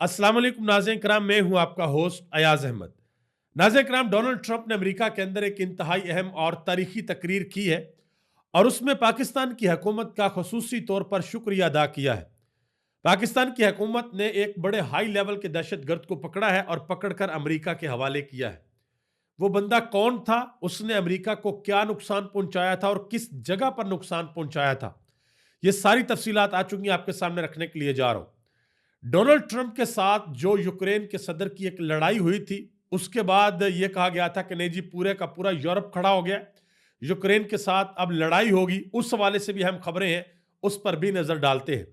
अस्सलाम वालेकुम नाज़रीन कराम, मैं हूं आपका होस्ट अयाज अहमद। नाज़रीन कराम, डोनाल्ड ट्रंप ने अमेरिका के अंदर एक इंतहाई अहम और तारीखी तकरीर की है और उसमें पाकिस्तान की हुकूमत का खसूसी तौर पर शुक्रिया अदा किया है। पाकिस्तान की हुकूमत ने एक बड़े हाई लेवल के दहशतगर्द को पकड़ा है और पकड़कर अमेरिका के हवाले किया है। वो बंदा कौन था, उसने अमेरिका को क्या नुकसान पहुंचाया था और किस जगह पर नुकसान पहुंचाया था, ये सारी तफसीलात आ चुकी हैं, आपके सामने रखने के लिए जा रहा हूं। डोनाल्ड ट्रंप के साथ जो यूक्रेन के सदर की एक लड़ाई हुई थी, उसके बाद यह कहा गया था कि नहीं जी, पूरे का पूरा यूरोप खड़ा हो गया, यूक्रेन के साथ अब लड़ाई होगी। उस हवाले से भी हम खबरें हैं, उस पर भी नजर डालते हैं।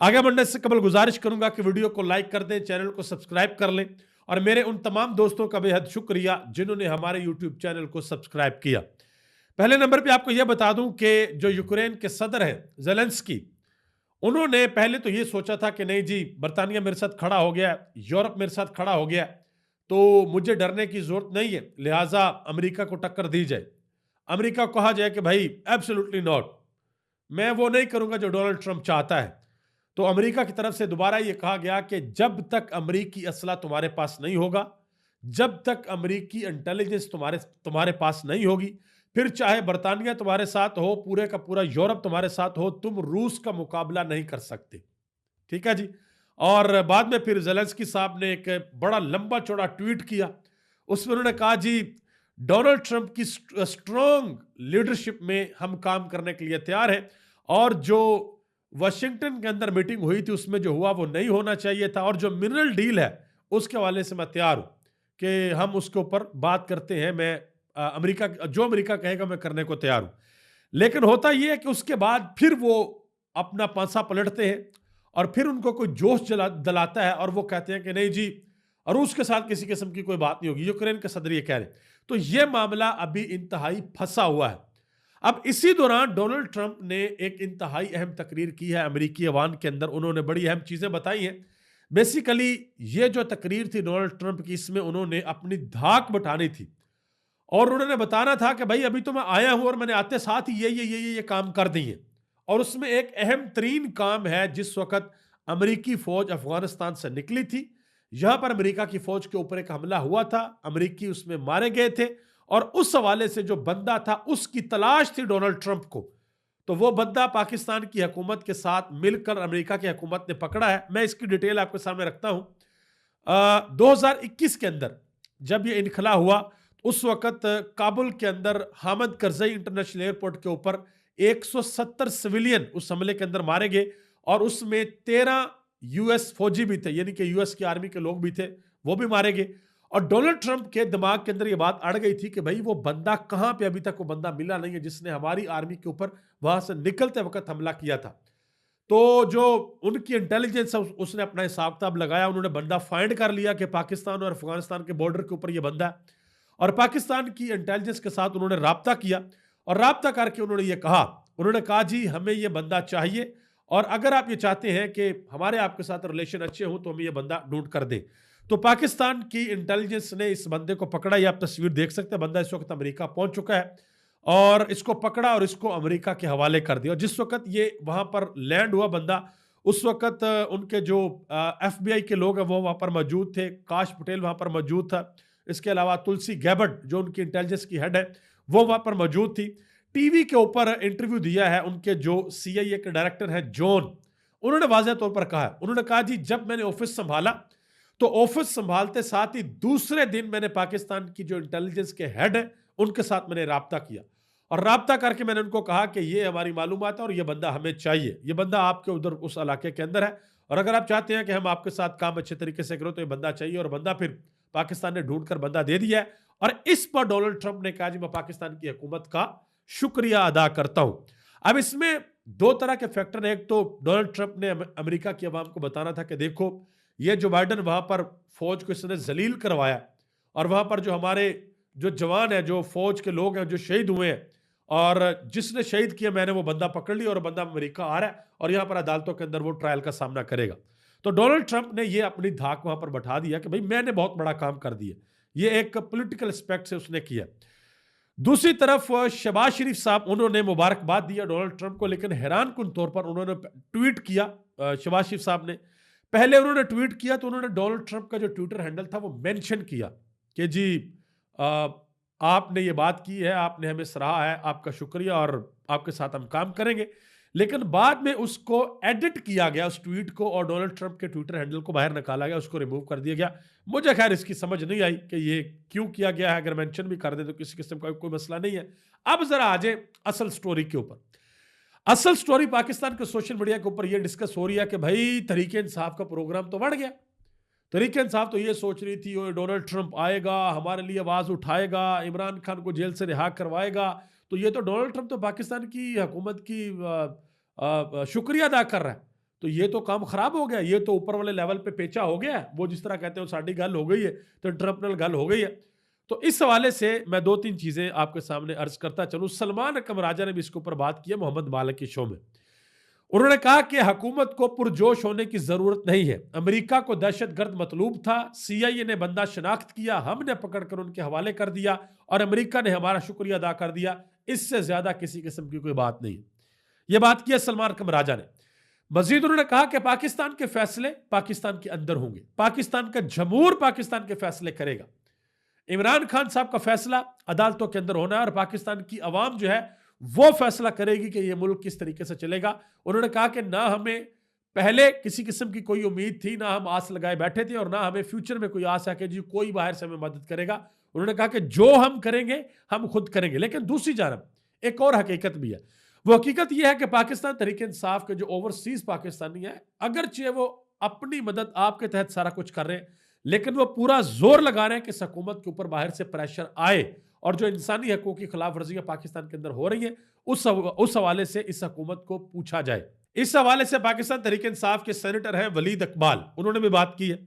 आगे बढ़ने से कबल गुजारिश करूंगा कि वीडियो को लाइक कर दें, चैनल को सब्सक्राइब कर लें और मेरे उन तमाम दोस्तों का बेहद शुक्रिया जिन्होंने हमारे यूट्यूब चैनल को सब्सक्राइब किया। पहले नंबर पे आपको यह बता दूं कि जो यूक्रेन के सदर हैं ज़ेलेंस्की, उन्होंने पहले तो ये सोचा था कि नहीं जी, बरतानिया मेरे साथ खड़ा हो गया, यूरोप मेरे साथ खड़ा हो गया, तो मुझे डरने की जरूरत नहीं है, लिहाजा अमेरिका को टक्कर दी जाए। अमेरिका को कहा जाए कि भाई एब्सोल्युटली नॉट, मैं वो नहीं करूंगा जो डोनाल्ड ट्रंप चाहता है। तो अमेरिका की तरफ से दोबारा ये कहा गया कि जब तक अमेरिकी असला तुम्हारे पास नहीं होगा, जब तक अमेरिकी इंटेलिजेंस तुम्हारे तुम्हारे पास नहीं होगी, फिर चाहे बरतानिया तुम्हारे साथ हो, पूरे का पूरा यूरोप तुम्हारे साथ हो, तुम रूस का मुकाबला नहीं कर सकते। ठीक है जी। और बाद में फिर ज़ेलेंस्की साहब ने एक बड़ा लंबा चौड़ा ट्वीट किया। उसमें उन्होंने कहा जी, डोनाल्ड ट्रंप की स्ट्रॉन्ग लीडरशिप में हम काम करने के लिए तैयार हैं और जो वाशिंगटन के अंदर मीटिंग हुई थी उसमें जो हुआ वो नहीं होना चाहिए था, और जो मिनरल डील है उसके हवाले से मैं तैयार हूं कि हम उसके ऊपर बात करते हैं। मैं अमेरिका जो अमेरिका कहेगा मैं करने को तैयार हूं। लेकिन होता यह है कि उसके बाद फिर वो अपना पांसा पलटते हैं और फिर उनको कोई जोश दिलाता है और वो कहते हैं कि नहीं जी, रूस के साथ किसी किस्म की कोई बात नहीं होगी, यूक्रेन के सदर ये कह रहे हैं। तो ये मामला अभी इंतहाई फंसा हुआ है। अब इसी दौरान डोनाल्ड ट्रंप ने एक इंतहाई अहम तकरीर की है अमेरिकी अवाम के अंदर। उन्होंने बड़ी अहम चीजें बताई हैं। बेसिकली ये जो तकरीर थी डोनाल्ड ट्रंप की, इसमें उन्होंने अपनी धाक बटानी थी और उन्होंने बताना था कि भाई अभी तो मैं आया हूं और मैंने आते साथ ही ये काम कर दिए। और उसमें एक अहम तरीन काम है, जिस वक्त अमेरिकी फौज अफगानिस्तान से निकली थी, यहां पर अमेरिका की फौज के ऊपर एक हमला हुआ था, अमेरिकी उसमें मारे गए थे और उस हवाले से जो बंदा था उसकी तलाश थी डोनाल्ड ट्रंप को। तो वो बंदा पाकिस्तान की हुकूमत के साथ मिलकर अमेरिका की हुकूमत ने पकड़ा है। मैं इसकी डिटेल आपके सामने रखता हूं। 2021 के अंदर जब ये इनखला हुआ, उस वक्त काबुल के अंदर हामिद करजई इंटरनेशनल एयरपोर्ट के ऊपर 170 सिविलियन उस हमले के अंदर मारे गए और उसमें 13 यूएस फौजी भी थे, यानी कि यूएस की आर्मी के लोग भी थे, वो भी मारे गए। और डोनाल्ड ट्रंप के दिमाग के अंदर ये बात अड़ गई थी कि भाई वो बंदा कहां पे, अभी तक वो बंदा मिला नहीं है जिसने हमारी आर्मी के ऊपर वहां से निकलते वक्त हमला किया था। तो जो उनकी इंटेलिजेंस है उसने अपना हिसाब किताब लगाया, उन्होंने बंदा फाइंड कर लिया कि पाकिस्तान और अफगानिस्तान के बॉर्डर के ऊपर ये बंदा है। और पाकिस्तान की इंटेलिजेंस के साथ उन्होंने राब्ता किया और राब्ता करके उन्होंने कहा जी, हमें ये बंदा चाहिए और अगर आप ये चाहते हैं कि हमारे आपके साथ रिलेशन अच्छे हों तो हमें ये बंदा ढूंढ कर दें। तो पाकिस्तान की इंटेलिजेंस ने इस बंदे को पकड़ा। ये आप तस्वीर देख सकते हैं, बंदा इस वक्त अमेरिका पहुंच चुका है और इसको पकड़ा और इसको अमेरिका के हवाले कर दिया। और जिस वक्त ये वहां पर लैंड हुआ बंदा, उस वक्त उनके जो एफबीआई के लोग हैं वो वहां पर मौजूद थे, काश पटेल वहां पर मौजूद था, इसके अलावा तुलसी गैबर्ट जो उनकी इंटेलिजेंस की हेड है वो वहां पर मौजूद थी। टीवी के ऊपर इंटरव्यू दिया है उनके जो सीआईए के डायरेक्टर हैं जॉन, उन्होंने वाज़ेह तौर पर कहा, उन्होंने कहा जी, जब मैंने ऑफिस संभाला तो ऑफिस संभालते साथ ही दूसरे दिन मैंने पाकिस्तान की जो इंटेलिजेंस के हेड है उनके साथ मैंने राब्ता किया और राब्ता करके मैंने उनको कहा कि ये हमारी मालूमात है और ये बंदा हमें चाहिए, ये बंदा आपके उधर उस इलाके के अंदर है और अगर आप चाहते हैं कि हम आपके साथ काम अच्छे तरीके से करो तो ये बंदा चाहिए। और बंदा फिर पाकिस्तान ने ढूंढ कर बंदा दे दिया है और इस पर डोनाल्ड ट्रंप ने कहा जी, मैं पाकिस्तान की हुकूमत का शुक्रिया अदा करता हूं। अब इसमें दो तरह के फैक्टर हैं। एक तो डोनाल्ड ट्रंप ने अमेरिका की आवाम को बताना था कि देखो, ये जो बाइडन वहां पर फौज को इसने जलील करवाया और वहां पर जो हमारे जो जवान है, जो फौज के लोग हैं जो शहीद हुए हैं, और जिसने शहीद किया मैंने वो बंदा पकड़ लिया और बंदा अमेरिका आ रहा है और यहां पर अदालतों के अंदर वो ट्रायल का सामना करेगा। तो डोनाल्ड ट्रंप ने ये अपनी धाक वहां पर बैठा दिया कि भाई मैंने बहुत बड़ा काम कर दिया। ये एक पॉलिटिकल एस्पेक्ट से उसने किया। दूसरी तरफ शहबाज शरीफ साहब, उन्होंने मुबारकबाद दिया डोनाल्ड ट्रंप को, लेकिन हैरान कुन तौर पर उन्होंने ट्वीट किया शहबाज शरीफ साहब ने। पहले उन्होंने ट्वीट किया तो उन्होंने डोनाल्ड ट्रंप का जो ट्विटर हैंडल था वो मेंशन किया कि जी अ, आपने ये बात की है, आपने हमें सराहा है, आपका शुक्रिया और आपके साथ हम काम करेंगे। लेकिन बाद में उसको एडिट किया गया उस ट्वीट को और डोनाल्ड ट्रंप के ट्विटर हैंडल को बाहर निकाला गया, उसको रिमूव कर दिया गया। मुझे खैर इसकी समझ नहीं आई कि ये क्यों किया गया है। अगर मेंशन भी कर दे तो किसी किस्म का कोई मसला नहीं है। अब जरा आ जाए असल स्टोरी के ऊपर। असल स्टोरी पाकिस्तान के सोशल मीडिया के ऊपर ये डिस्कस हो रही है कि भाई तरीके इंसाफ का प्रोग्राम तो बढ़ गया। तरीके इंसाफ तो ये सोच रही थी ओए डोनाल्ड ट्रंप आएगा, हमारे लिए आवाज उठाएगा, इमरान खान को जेल से रिहा करवाएगा। तो ये तो डोनाल्ड ट्रंप तो पाकिस्तान की हुकूमत की शुक्रिया अदा कर रहा है। तो ये तो काम खराब हो गया, ये तो ऊपर वाले लेवल पे पेचा हो गया है। वो जिस तरह कहते हो साड़ी गल हो गई है तो ट्रंप नाल गल हो गई है। तो इस हवाले से मैं 2-3 चीजें आपके सामने अर्ज करता चलूं। सलमान अकरम राजा ने भी इसके ऊपर बात की है मोहम्मद मालिक के शो में। उन्होंने कहा कि हुकूमत को पुरजोश होने की जरूरत नहीं है। अमेरिका को दहशतगर्द मतलूब था, सीआईए ने बंदा शनाख्त किया, हमने पकड़कर उनके हवाले कर दिया और अमेरिका ने हमारा शुक्रिया अदा कर दिया। इससे ज्यादा किसी किस्म की कोई बात नहीं है। यह बात की है सलमान अकरम राजा ने। मजीद उन्होंने कहा कि पाकिस्तान के फैसले पाकिस्तान के अंदर होंगे, पाकिस्तान का जमहूर पाकिस्तान के फैसले करेगा। इमरान खान साहब का फैसला अदालतों के अंदर होना है और पाकिस्तान की अवाम जो है वो फैसला करेगी कि ये मुल्क किस तरीके से चलेगा। उन्होंने कहा कि ना हमें पहले किसी किस्म की कोई उम्मीद थी, ना हम आस लगाए बैठे थे और ना हमें फ्यूचर में कोई आस है कि जी कोई बाहर से हमें मदद करेगा। उन्होंने कहा कि जो हम करेंगे हम खुद करेंगे। लेकिन दूसरी जानब एक और हकीकत भी है। वो हकीकत यह है कि पाकिस्तान तरीके इंसाफ के जो ओवरसीज पाकिस्तानी है, अगरचे वो अपनी मदद आपके तहत सारा कुछ कर रहे हैं, लेकिन वो पूरा जोर लगा रहे हैं कि इस हुकूमत के ऊपर बाहर से प्रेशर आए और जो इंसानी हकूक की खिलाफ वर्जियां पाकिस्तान के अंदर हो रही हैं उस हवाले से इस हुकूमत को पूछा जाए। इस हवाले से पाकिस्तान तहरीक इंसाफ के सेनेटर हैं वलीद इकबाल, उन्होंने भी बात की है।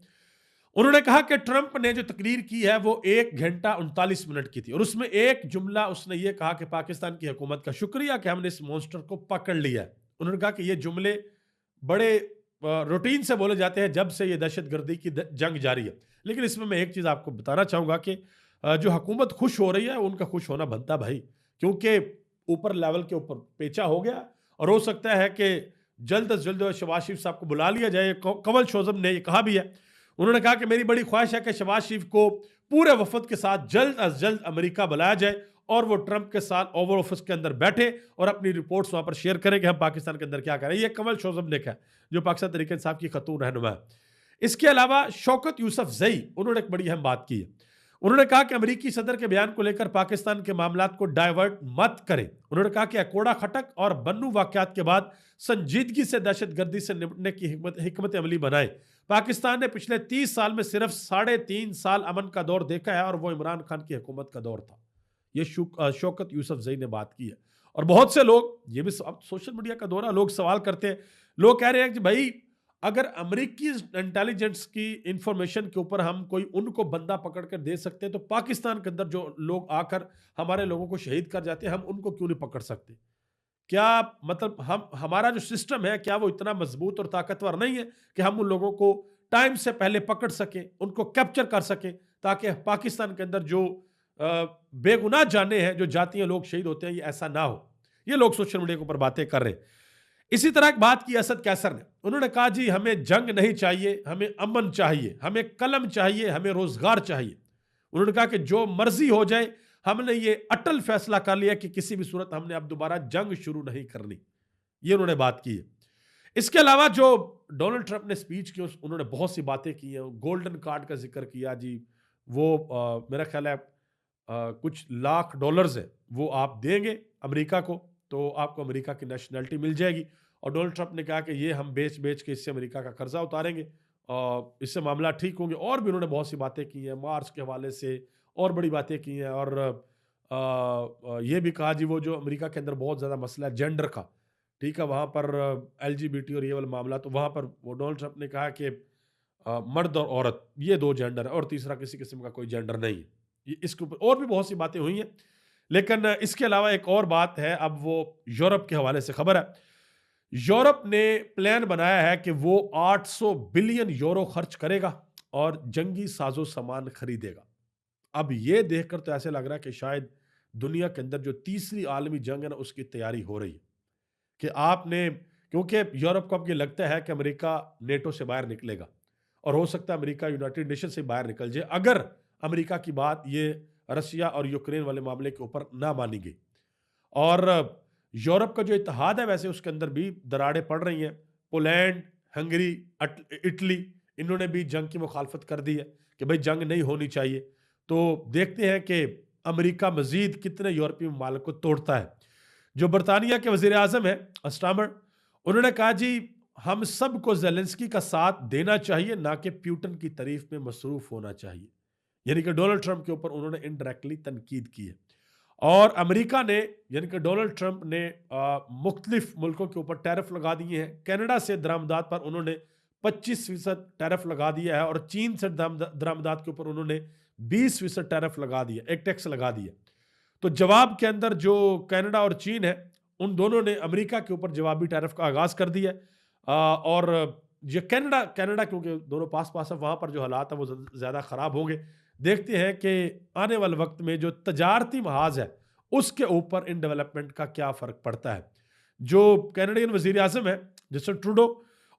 उन्होंने कहा कि ट्रंप ने जो तकरीर की है वो 1 घंटा 39 मिनट की थी और उसमें एक जुमला उसने ये कहा कि पाकिस्तान की हुकूमत का शुक्रिया कि हमने इस मॉन्स्टर को पकड़ लिया है। उन्होंने कहा कि ये जुमले बड़े रूटीन से बोले जाते हैं जब से ये दहशतगर्दी की जंग जारी है। लेकिन इसमें मैं एक चीज़ आपको बताना चाहूँगा कि जो हुकूमत खुश हो रही है उनका खुश होना बनता भाई, क्योंकि ऊपर लेवल के ऊपर पेचा हो गया और हो सकता है कि जल्द अज जल्द शहबाज शरीफ साहब को बुला लिया जाए। कंवल शोजम ने ये कहा भी है। उन्होंने कहा कि मेरी बड़ी ख्वाहिश है कि शहबाज शरीफ को पूरे वफद के साथ जल्द अज जल्द अमेरिका बुलाया जाए और वो ट्रंप के साथ ओवल ऑफिस के अंदर बैठे और अपनी रिपोर्ट्स वहां पर शेयर करें कि हम पाकिस्तान के अंदर क्या करें। ये कंवल शोजम ने कहा, जो पाकिस्तान तहरीक इंसाफ की खतून रहनुमा है। इसके अलावा शौकत यूसुफ जई, उन्होंने एक बड़ी अहम बात की है। उन्होंने कहा कि अमेरिकी सदर के बयान को लेकर पाकिस्तान के मामलात को डाइवर्ट मत करें। उन्होंने कहा कि अकोड़ा खटक और बन्नू वाकयात के बाद संजीदगी से दहशतगर्दी से निपटने की हिकमत अमली बनाए। पाकिस्तान ने पिछले 30 साल में सिर्फ 3.5 साल अमन का दौर देखा है और वो इमरान खान की हुकूमत का दौर था। ये शौकत यूसुफ जई ने बात की है। और बहुत से लोग, ये भी सोशल मीडिया का दौर है, लोग सवाल करते हैं, लोग कह रहे हैं कि भाई अगर अमेरिकी इंटेलिजेंस की इंफॉर्मेशन के ऊपर हम कोई उनको बंदा पकड़ कर दे सकते हैं तो पाकिस्तान के अंदर जो लोग आकर हमारे लोगों को शहीद कर जाते हैं हम उनको क्यों नहीं पकड़ सकते? क्या मतलब हम हमारा जो सिस्टम है क्या वो इतना मजबूत और ताकतवर नहीं है कि हम उन लोगों को टाइम से पहले पकड़ सकें, उनको कैप्चर कर सकें, ताकि पाकिस्तान के अंदर जो बेगुनाह जाने हैं, जो जातियां लोग शहीद होते हैं, ये ऐसा ना हो। ये लोग सोशल मीडिया के ऊपर बातें कर रहे हैं। इसी तरह एक बात की असद कैसर ने, उन्होंने कहा जी हमें जंग नहीं चाहिए, हमें अमन चाहिए, हमें कलम चाहिए, हमें रोजगार चाहिए। उन्होंने कहा कि जो मर्जी हो जाए, हमने ये अटल फैसला कर लिया कि किसी भी सूरत हमने अब दोबारा जंग शुरू नहीं करनी। ये उन्होंने बात की है। इसके अलावा जो डोनाल्ड ट्रंप ने स्पीच की उन्होंने बहुत सी बातें की हैं। गोल्डन कार्ड का जिक्र किया जी, वो मेरा ख्याल है कुछ लाख डॉलर्स है वो आप देंगे अमेरिका को तो आपको अमेरिका की नेशनैलिटी मिल जाएगी। और डोनाल्ड ट्रंप ने कहा कि ये हम बेच बेच के इससे अमेरिका का कर्जा उतारेंगे और इससे मामला ठीक होंगे। और भी उन्होंने बहुत सी बातें की हैं, मार्च के हवाले से और बड़ी बातें की हैं। और ये भी कहा जी वो जो अमेरिका के अंदर बहुत ज़्यादा मसला है जेंडर का, ठीक है, वहाँ पर LGBT और ये वाला मामला, तो वहाँ पर वो डोनाल्ड ट्रंप ने कहा कि मर्द और औरत ये 2 जेंडर है और तीसरा किसी किस्म का कोई जेंडर नहीं है। इसके ऊपर और भी बहुत सी बातें हुई हैं। लेकिन इसके अलावा एक और बात है, अब वो यूरोप के हवाले से खबर है। यूरोप ने प्लान बनाया है कि वो 800 बिलियन यूरो खर्च करेगा और जंगी साजो सामान खरीदेगा। अब ये देखकर तो ऐसे लग रहा है कि शायद दुनिया के अंदर जो तीसरी आलमी जंग है ना उसकी तैयारी हो रही है। कि आपने क्योंकि यूरोप को अब ये लगता है कि अमेरिका नेटो से बाहर निकलेगा और हो सकता है अमेरिका यूनाइटेड नेशन से बाहर निकल जाए अगर अमेरिका की बात ये रसिया और यूक्रेन वाले मामले के ऊपर ना मानी गई। और यूरोप का जो इत्तेहाद है वैसे उसके अंदर भी दरारें पड़ रही हैं। पोलैंड, हंगरी, इटली, इन्होंने भी जंग की मुखालफत कर दी है कि भाई जंग नहीं होनी चाहिए। तो देखते हैं कि अमेरिका मजीद कितने यूरोपीय ममालिक को तोड़ता है। जो बरतानिया के वजीर आजम है अस्टामर, उन्होंने कहा जी हम सबको जेलेंस्की का साथ देना चाहिए, ना कि प्यूटन की तारीफ में मसरूफ होना चाहिए। यानी कि डोनाल्ड ट्रंप के ऊपर उन्होंने इनडायरेक्टली तनकीद की है। और अमेरिका ने यानी कि डोनाल्ड ट्रंप ने मुख्तलिफ मुल्कों के ऊपर टैरिफ लगा दिए हैं। कनाडा से दरामदात पर उन्होंने 25% टैरिफ लगा दिया है और चीन से दरामदात के ऊपर उन्होंने 20% टैरिफ लगा दिया, एक टैक्स लगा दिया। तो जवाब के अंदर जो कनाडा और चीन है उन दोनों ने अमेरिका के ऊपर जवाबी टैरिफ का आगाज कर दिया है। और ये कनाडा कनाडा क्योंकि दोनों पास पास है, वहां पर जो हालात है वो ज्यादा खराब होंगे। देखते हैं कि आने वाले वक्त में जो तजारती महाज है उसके ऊपर इन डेवलपमेंट का क्या फर्क पड़ता है। जो कैनेडियन वजीर आजम है जस्टिन ट्रूडो,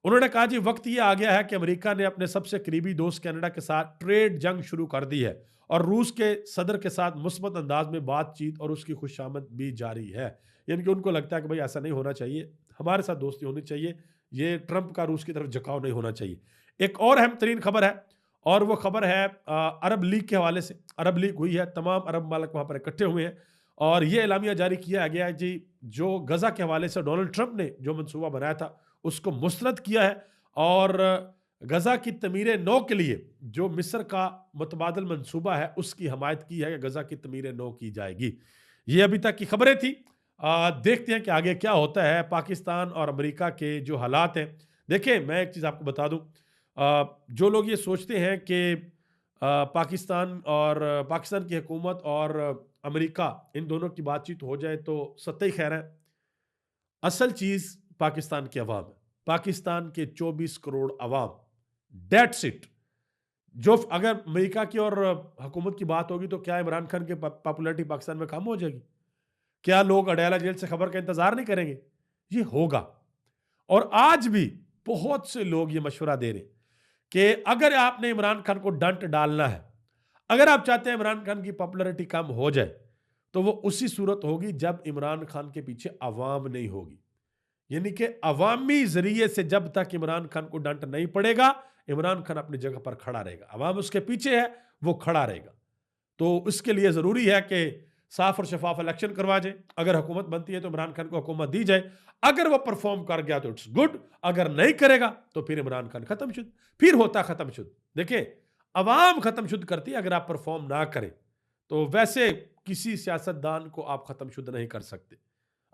उन्होंने कहा जी वक्त ये आ गया है कि अमेरिका ने अपने सबसे करीबी दोस्त कनाडा के साथ ट्रेड जंग शुरू कर दी है और रूस के सदर के साथ मुस्बत अंदाज में बातचीत और उसकी खुशामद भी जारी है। यानी कि उनको लगता है कि भाई ऐसा नहीं होना चाहिए, हमारे साथ दोस्ती होनी चाहिए, ये ट्रंप का रूस की तरफ झुकाव नहीं होना चाहिए। एक और अहम तरीन खबर है और वो खबर है अरब लीग के हवाले से। अरब लीग हुई है, तमाम अरब मालिक वहां पर इकट्ठे हुए हैं और ये एलामिया जारी किया गया है जी जो गजा के हवाले से डोनाल्ड ट्रंप ने जो मंसूबा बनाया था उसको मुस्तरद किया है और गजा की तमीर नौ के लिए जो मिस्र का मुतबादल मंसूबा है उसकी हमायत की है कि गजा की तमीर नौ की जाएगी। ये अभी तक की खबरें थी। देखते हैं कि आगे क्या होता है। पाकिस्तान और अमेरिका के जो हालात हैं, देखिए मैं एक चीज़ आपको बता दूं, जो लोग ये सोचते हैं कि पाकिस्तान की हुकूमत और अमेरिका इन दोनों की बातचीत हो जाए तो सत्ते खैर है। असल चीज पाकिस्तान की अवाम है, पाकिस्तान के 24 करोड़ अवाम, डेट्स इट। जो अगर अमेरिका की और हुकूमत की बात होगी तो क्या इमरान खान की पॉपुलैरिटी पाकिस्तान में कम हो जाएगी? क्या लोग अडयाला जेल से खबर का इंतजार नहीं करेंगे? ये होगा। और आज भी बहुत से लोग ये मशवरा दे रहे हैं कि अगर आपने इमरान खान को डंट डालना है, अगर आप चाहते हैं इमरान खान की पॉपुलैरिटी कम हो जाए, तो वो उसी सूरत होगी जब इमरान खान के पीछे अवाम नहीं होगी। यानी कि अवामी जरिए से जब तक इमरान खान को डंट नहीं पड़ेगा, इमरान खान अपनी जगह पर खड़ा रहेगा, अवाम उसके पीछे है, वो खड़ा रहेगा। तो उसके लिए जरूरी है कि साफ और शफाफ इलेक्शन करवा जाए। अगर हुकूमत बनती है तो इमरान खान को हुकूमत दी जाए। अगर वो परफॉर्म कर गया तो इट्स गुड, अगर नहीं करेगा तो फिर इमरान खान खत्म शुद्ध, फिर होता खत्म शुद्ध। देखिए अवाम खत्म शुद्ध करती है अगर आप परफॉर्म ना करें, तो वैसे किसी सियासतदान को आप खत्म शुद्ध नहीं कर सकते।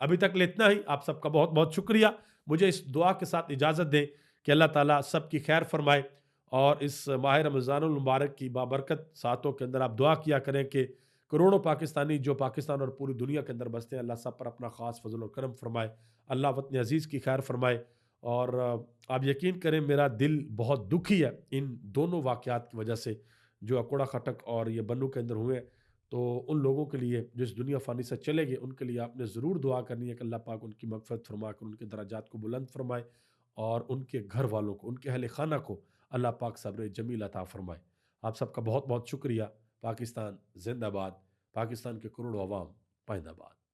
अभी तक इतना ही। आप सबका बहुत बहुत शुक्रिया। मुझे इस दुआ के साथ इजाज़त दें कि अल्लाह ताला सबकी खैर फरमाए और इस माह रमज़ानुल मुबारक की बाबरकत सातों के अंदर आप दुआ किया करें कि करोड़ों पाकिस्तानी जो पाकिस्तान और पूरी दुनिया के अंदर बसते हैं, अल्लाह सब पर अपना ख़ास फजल और करम फरमाए, अल्लाह वतन अजीज़ की खैर फरमाए। और आप यकीन करें मेरा दिल बहुत दुखी है इन दोनों वाक़यात की वजह से जो अकोड़ा खटक और ये बन्नू के अंदर हुए। तो उन लोगों के लिए जो इस दुनिया फ़ानी से चले गए, उनके लिए आपने ज़रूर दुआ करनी है कि अल्लाह पाक उनकी मग़फ़िरत फरमा कर उनके दराजात को बुलंद फरमाए और उनके घर वालों को, उनके अहले खाना को अल्लाह पाक सब्र जमील अता फरमाए। आप सबका बहुत बहुत शुक्रिया। पाकिस्तान जिंदाबाद, पाकिस्तान के करोड़ों अवाम पाइंदाबाद।